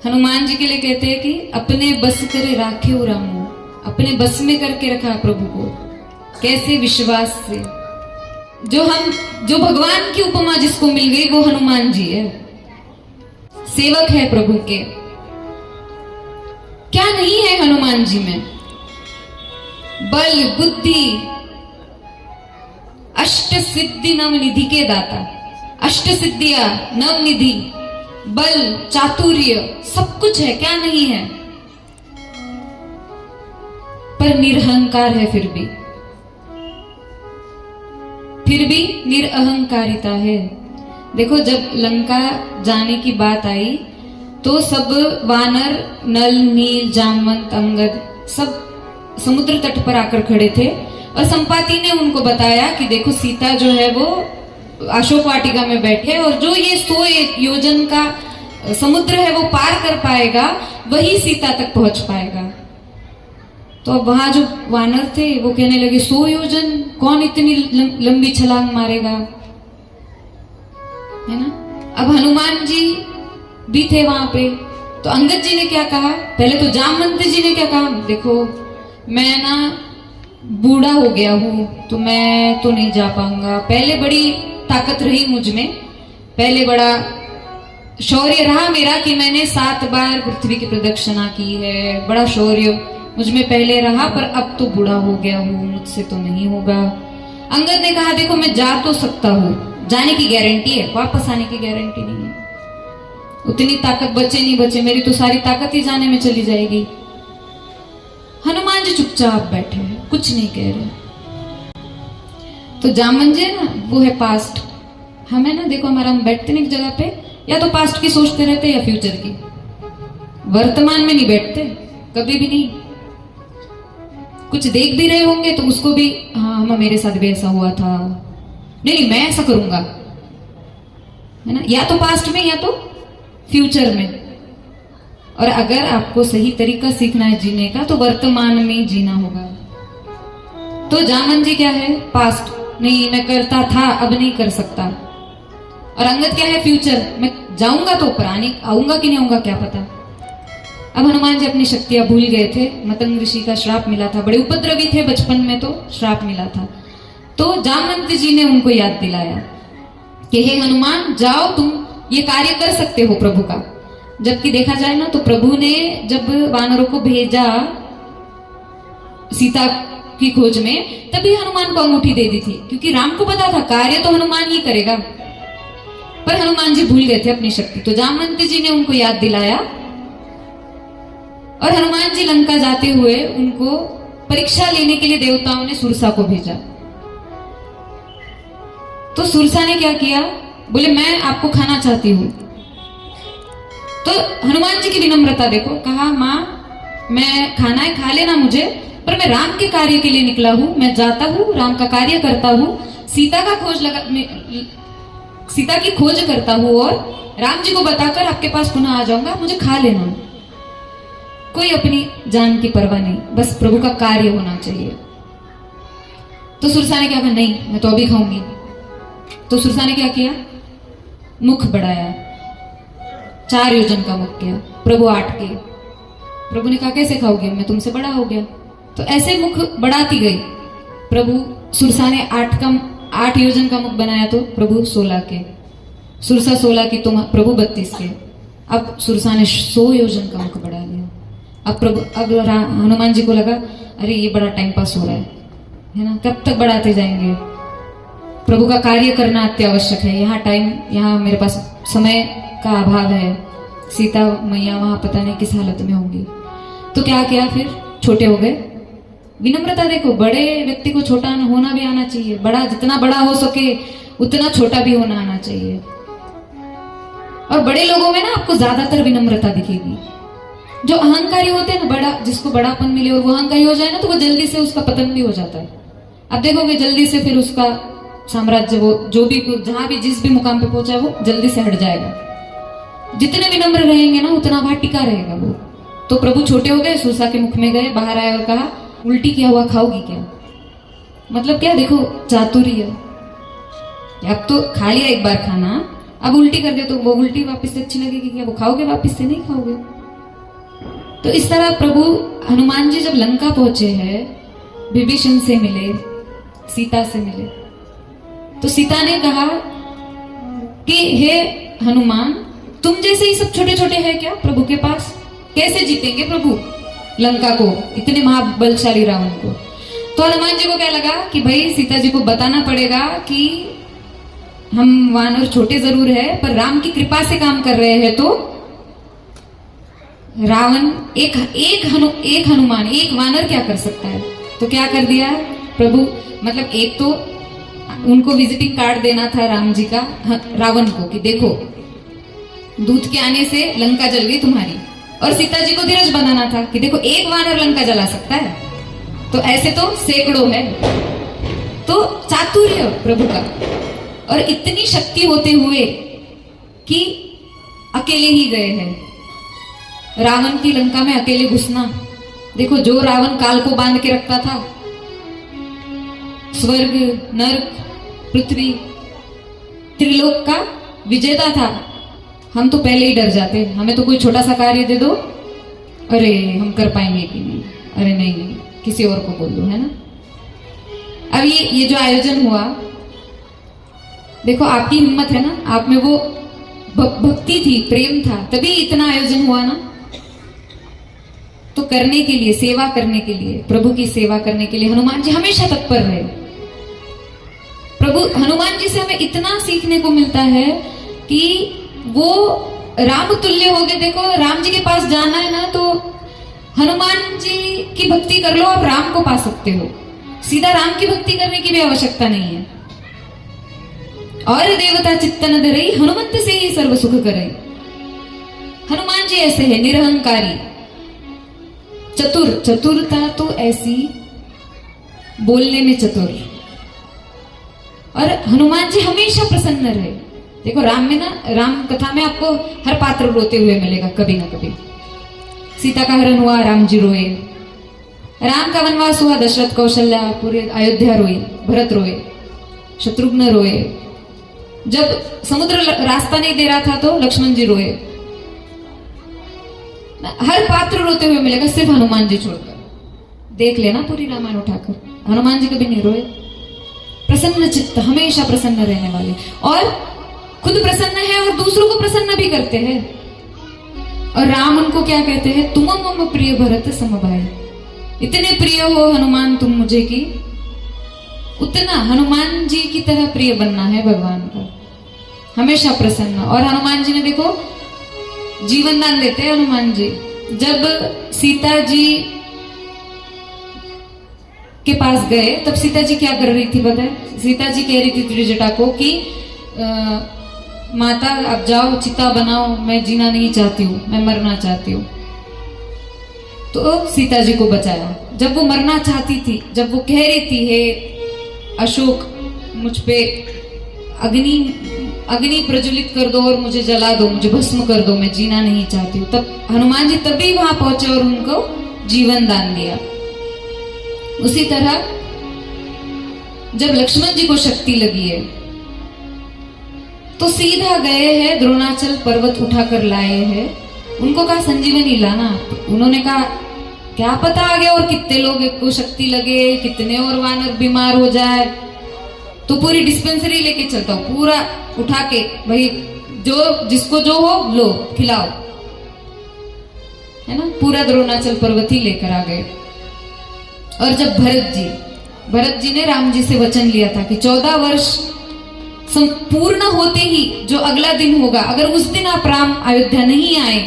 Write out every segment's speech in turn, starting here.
हनुमान जी के लिए कहते हैं कि अपने बस करे राखे हो रामू, अपने बस में करके रखा प्रभु को। कैसे? विश्वास से। जो भगवान की उपमा जिसको मिल गई वो हनुमान जी है, सेवक है प्रभु के। क्या नहीं है हनुमान जी में? बल, बुद्धि, अष्ट सिद्धि नवनिधि के दाता। अष्ट सिद्धियां, नवनिधि, बल, चातुर्य, सब कुछ है। क्या नहीं है? पर निरहंकार है। फिर भी निरअहंकारिता है। देखो, जब लंका जाने की बात आई तो सब वानर, नल, नील, जामवंत, अंगद सब समुद्र तट पर आकर खड़े थे और संपाति ने उनको बताया कि देखो सीता जो है वो अशोक वाटिका में बैठे और जो ये 100 योजन का समुद्र है वो पार कर पाएगा वही सीता तक पहुंच पाएगा। तो अब वहां जो वानर थे वो कहने लगे 100 योजन, कौन इतनी लंबी छलांग मारेगा, है ना। अब हनुमान जी भी थे वहां पे, तो अंगद जी ने क्या कहा, पहले तो जामवंत जी ने क्या कहा, देखो मैं ना बूढ़ा हो गया हूं तो मैं तो नहीं जा पाऊंगा। पहले बड़ी ताकत रही मुझ में, पहले बड़ा शौर्य रहा मेरा कि मैंने 7 बार पृथ्वी की प्रदक्षिणा की है, बड़ा शौर्य मुझ में पहले रहा, पर अब तो बूढ़ा हो गया हूं, मुझसे तो नहीं होगा। अंगद ने कहा देखो मैं जा तो सकता हूं, जाने की गारंटी है, वापस आने की गारंटी नहीं है। उतनी ताकत बचे नहीं बचे, मेरी तो सारी ताकत ही जाने में चली जाएगी। हनुमान जी चुपचाप बैठे हैं, कुछ नहीं कह रहे। तो जामन जी है ना, वो है पास्ट। हमें ना देखो, हमारा हम बैठते नहीं एक जगह पे, या तो पास्ट की सोचते रहते या फ्यूचर की, वर्तमान में नहीं बैठते कभी भी नहीं। कुछ देख भी रहे होंगे तो उसको भी, हाँ मेरे साथ भी ऐसा हुआ था, नहीं मैं ऐसा करूंगा, है ना। या तो पास्ट में या तो फ्यूचर में। और अगर आपको सही तरीका सीखना है जीने का तो वर्तमान में जीना होगा। तो जामन जी क्या है, पास्ट, नहीं मैं करता था अब नहीं कर सकता। और अंगद क्या है, फ्यूचर, मैं जाऊंगा तो ऊपर, आऊंगा कि नहीं आऊंगा क्या पता। अब हनुमान जी अपनी शक्तियां भूल गए थे, मतंग ऋषि का श्राप मिला था, बड़े उपद्रवी थे बचपन में तो श्राप मिला था। तो जामवंत जी ने उनको याद दिलाया कि हे हनुमान जाओ, तुम ये कार्य कर सकते हो प्रभु का। जबकि देखा जाए ना तो प्रभु ने जब वानरों को भेजा सीता की खोज में, तभी हनुमान को अंगूठी दे दी थी, क्योंकि राम को पता था कार्य तो हनुमान ही करेगा। पर हनुमान जी भूल गए थे अपनी शक्ति, तो जामवंत जी ने उनको याद दिलाया और हनुमान जी लंका जाते हुए उनको परीक्षा लेने के लिए देवताओं ने सुरसा को भेजा। तो सुरसा ने क्या किया, बोले मैं आपको खाना चाहती हूं। तो हनुमान जी की विनम्रता देखो, कहा माँ मैं खाना है खा लेना मुझे, पर मैं राम के कार्य के लिए निकला हूं, मैं जाता हूं राम का कार्य करता हूं, सीता की खोज करता हूं और राम जी को बताकर आपके पास पुनः आ जाऊंगा, मुझे खा लेना। कोई अपनी जान की परवाह नहीं, बस प्रभु का कार्य होना चाहिए। तो सुरसा ने क्या कहा, नहीं मैं तो अभी खाऊंगी। तो सुरसा ने क्या किया, मुख बढ़ाया, 4 योजन का मुख किया, प्रभु 8 के। प्रभु ने कहा कैसे खाओगे, मैं तुमसे बड़ा हो गया। तो ऐसे मुख बढ़ाती गई। प्रभु सुरसा ने 8 योजन का मुख बनाया तो प्रभु 16 के, सुरसा 16 की, तुम प्रभु 32 के। अब सुरसा ने 100 योजन का मुख बढ़ा लिया। अब हनुमान जी को लगा अरे ये बड़ा टाइम पास हो रहा है ना, कब तक बढ़ाते जाएंगे, प्रभु का कार्य करना अत्यावश्यक है। यहाँ मेरे पास समय का अभाव है, सीता मैया वहां पता नहीं किस हालत में होंगी। तो क्या किया, फिर छोटे हो गए। विनम्रता देखो, बड़े व्यक्ति को छोटा होना भी आना चाहिए, बड़ा जितना बड़ा हो सके उतना छोटा भी होना आना चाहिए। और बड़े लोगों में ना आपको ज्यादातर विनम्रता दिखेगी। जो अहंकारी होते हैं ना, बड़ा जिसको बड़ापन मिले और वो अहंकारी हो जाए ना तो वो जल्दी से उसका पतन भी हो जाता है। अब देखोगे जल्दी से फिर उसका साम्राज्य, वो जो भी जहां भी जिस भी मुकाम पे पहुंचा है वो जल्दी से हट जाएगा। जितने विनम्र रहेंगे ना उतना वहां टिका रहेगा वो। तो प्रभु छोटे हो गए, सुरसा के मुख में गए, बाहर आए और कहा उल्टी क्या हुआ, खाओगी क्या। मतलब क्या, देखो चातुर्य, अब तो खा लिया एक बार खाना, अब उल्टी कर दे तो वो उल्टी वापस से अच्छी लगेगी क्या, वो खाओगे वापस से नहीं खाओगे। तो इस तरह प्रभु हनुमान जी जब लंका पहुंचे हैं, विभीषण से मिले, सीता से मिले, तो सीता ने कहा कि हे हनुमान, तुम जैसे ही सब छोटे छोटे हैं क्या प्रभु के पास? कैसे जीतेंगे प्रभु लंका को, इतने महाबलशाली रावण को? तो हनुमान जी को क्या लगा कि भाई सीता जी को बताना पड़ेगा कि हम वानर छोटे जरूर है, पर राम की कृपा से काम कर रहे हैं, तो रावण एक हनुमान, एक वानर क्या कर सकता है? तो क्या कर दिया प्रभु, मतलब एक तो उनको विजिटिंग कार्ड देना था राम जी का रावण को कि देखो दूत के आने से लंका जल गई तुम्हारी, और सीता जी को धीरज बनाना था कि देखो एक वानर लंका जला सकता है, तो ऐसे तो सैकड़ों है। तो चातुर्य प्रभु का, और इतनी शक्ति होते हुए कि अकेले ही गए हैं रावण की लंका में, अकेले घुसना। देखो जो रावण काल को बांध के रखता था, स्वर्ग नरक पृथ्वी त्रिलोक का विजेता था, हम तो पहले ही डर जाते। हमें तो कोई छोटा सा कार्य दे दो, अरे हम कर पाएंगे कि नहीं, अरे नहीं किसी और को बोल दो, है ना। अब ये जो आयोजन हुआ, देखो आपकी हिम्मत है ना, आप में वो भक्ति थी, प्रेम था, तभी इतना आयोजन हुआ ना। तो करने के लिए, सेवा करने के लिए, प्रभु की सेवा करने के लिए हनुमान जी हमेशा तत्पर रहे। प्रभु हनुमान जी से हमें इतना सीखने को मिलता है कि वो राम तुल्य हो गए। देखो राम जी के पास जाना है ना, तो हनुमान जी की भक्ति कर लो, आप राम को पा सकते हो। सीधा राम की भक्ति करने की भी आवश्यकता नहीं है। और देवता चित्तन धरई, हनुमंत से ही सर्व सुख करे। हनुमान जी ऐसे है, निरहंकारी, चतुर। चतुरता तो ऐसी, बोलने में चतुर। और हनुमान जी हमेशा प्रसन्न रहे। देखो राम में ना, राम कथा में आपको हर पात्र रोते हुए मिलेगा कभी ना कभी। सीता का हरण हुआ, राम जी रोए। राम का वनवास हुआ, दशरथ कौशल्या पूरे अयोध्या रोई, भरत रोए, शत्रुघ्न रोए। जब समुद्र रास्ता नहीं दे रहा था तो लक्ष्मण जी रोए। हर पात्र रोते हुए मिलेगा, सिर्फ हनुमान जी छोड़कर। देख लेना पूरी रामायण उठाकर, हनुमान जी कभी नहीं रोए। प्रसन्न चित्त, हमेशा प्रसन्न रहने वाले, और खुद प्रसन्न है और दूसरों को प्रसन्न भी करते हैं। और राम उनको क्या कहते हैं, तुम मम प्रिय भरत समभाई। इतने प्रिय हो हनुमान तुम मुझे की, उतना हनुमान जी की तरह प्रिय बनना है भगवान का, हमेशा प्रसन्न। और हनुमान जी ने देखो जीवन दान देते हैं हनुमान जी। जब सीता जी के पास गए तब सीता जी क्या कर रही थी पता है? सीता जी कह रही थी त्रिजटा को कि माता अब जाओ, चिता बनाओ, मैं जीना नहीं चाहती हूँ, मैं मरना चाहती हूँ। तो सीता जी को बचाया। जब वो मरना चाहती थी, जब वो कह रही थी हे अशोक मुझ पे अग्नि प्रज्वलित कर दो और मुझे जला दो, मुझे भस्म कर दो, मैं जीना नहीं चाहती हूँ, तब हनुमान जी तभी वहां पहुंचे और उनको जीवन दान दिया। उसी तरह जब लक्ष्मण जी को शक्ति लगी है तो सीधा गए हैं, द्रोणाचल पर्वत उठाकर लाए हैं। उनको कहा संजीवनी लाना। उन्होंने कहा क्या पता आगे और कितने लोग को शक्ति लगे, कितने और वानर बीमार हो जाए, तो पूरी डिस्पेंसरी लेके चलता हूं, पूरा उठा के, भाई जो जिसको जो हो लो खिलाओ, है ना। पूरा द्रोणाचल पर्वत ही लेकर आ गए। और जब भरत जी ने राम जी से वचन लिया था कि 14 वर्ष संपूर्ण होते ही जो अगला दिन होगा, अगर उस दिन आप राम अयोध्या नहीं आए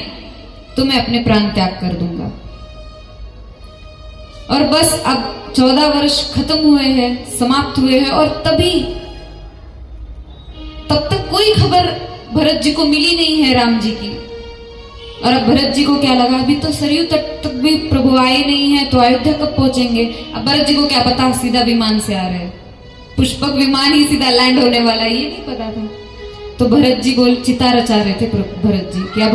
तो मैं अपने प्राण त्याग कर दूंगा। और बस अब 14 वर्ष खत्म हुए हैं, समाप्त हुए हैं, और तब तक कोई खबर भरत जी को मिली नहीं है राम जी की। और अब भरत जी को क्या लगा, अभी तो सरयू तट तक भी प्रभु आए नहीं है, तो अयोध्या कब पहुंचेंगे। अब भरत जी को क्या पता, सीधा विमान से आ रहे हैं, पुष्पक विमान ही सीधा लैंड होने वाला, ये नहीं पता था। तो भरत जी चिता रचा रहे थे भरत जी कि अब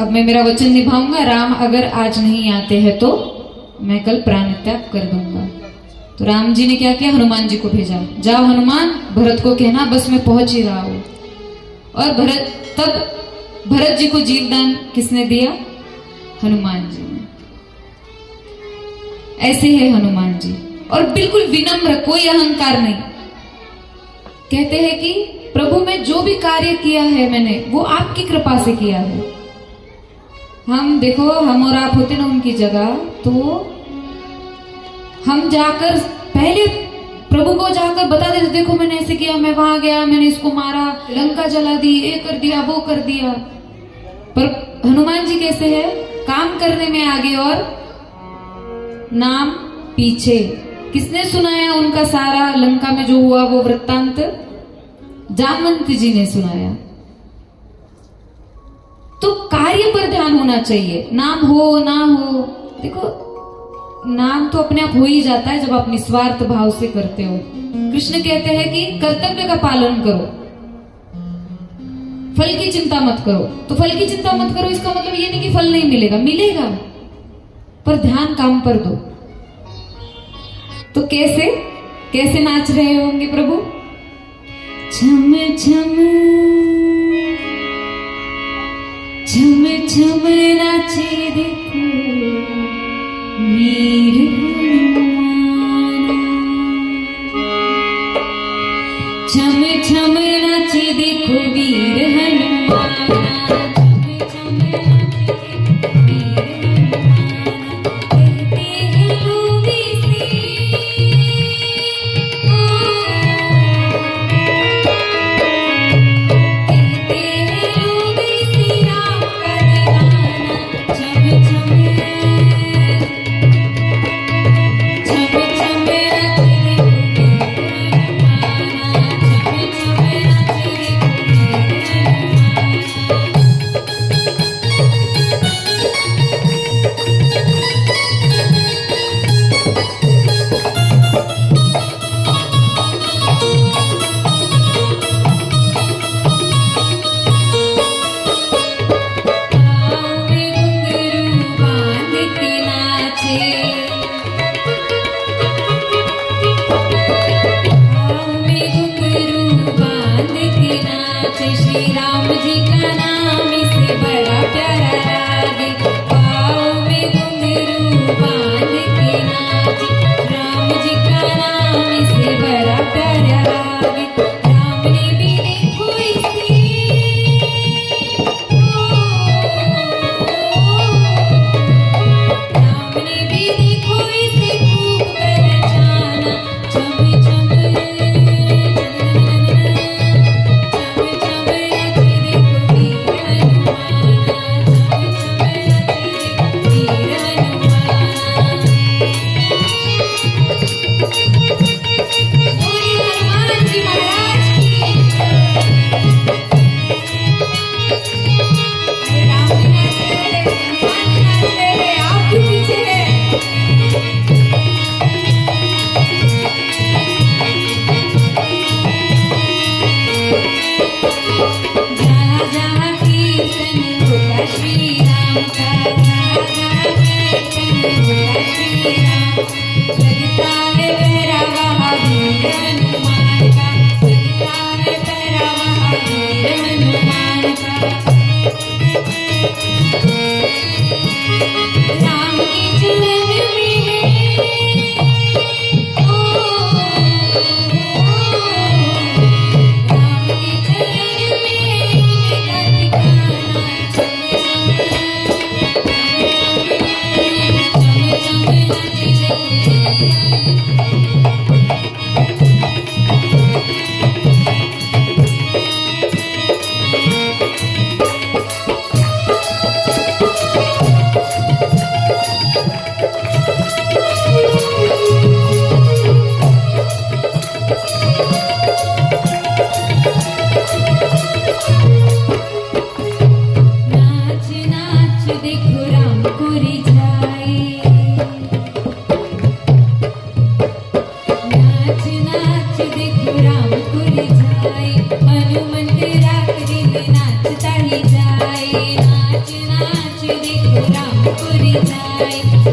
मैं मेरा वचन निभाऊंगा, राम अगर आज नहीं आते हैं तो मैं कल प्राण त्याग कर दूंगा। तो राम जी ने क्या किया, हनुमान जी को भेजा, जाओ हनुमान भरत को कहना बस मैं पहुंच ही रहा हूं। और भरत जी को जीवदान किसने दिया, हनुमान जी में। ऐसे है हनुमान जी, और बिल्कुल विनम्र, कोई अहंकार नहीं। कहते हैं कि प्रभु मैं जो भी कार्य किया है मैंने, वो आपकी कृपा से किया है। हम देखो, हम और आप होते ना उनकी जगह, तो हम जाकर पहले प्रभु को जाकर बता देते, देखो मैंने ऐसे किया, मैं वहां गया, मैंने इसको मारा, लंका जला दी, ये कर दिया, वो कर दिया। पर हनुमान जी कैसे है, काम करने में आगे और नाम पीछे। किसने सुनाया उनका सारा लंका में जो हुआ वो वृत्तांत? जामवंत जी ने सुनाया। तो कार्य पर ध्यान होना चाहिए, नाम हो ना हो। देखो नाम तो अपने आप हो ही जाता है जब आप निस्वार्थ भाव से करते हो। कृष्ण कहते हैं कि कर्तव्य का पालन करो, फल की चिंता मत करो। तो फल की चिंता मत करो इसका मतलब ये नहीं कि फल नहीं मिलेगा, मिलेगा, पर ध्यान काम पर दो। तो कैसे कैसे नाच रहे होंगे प्रभु? छम छम छम छम नाचे देखो वीर हनुमान, छम छम नाचे देखो वीर हनुमान, श्री राम जी का नाम इसे बड़ा प्यारा लागे, पाँव में घुंघरू बांध के नाचे, राम जी का नाम इसे बड़ा प्यारा लागे। राम ने भी देखो इसे, राम ने भी देखो इसे खूब पहचाना, छम छम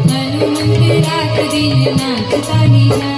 हनुमंत रात दिन नाचता ही जाए।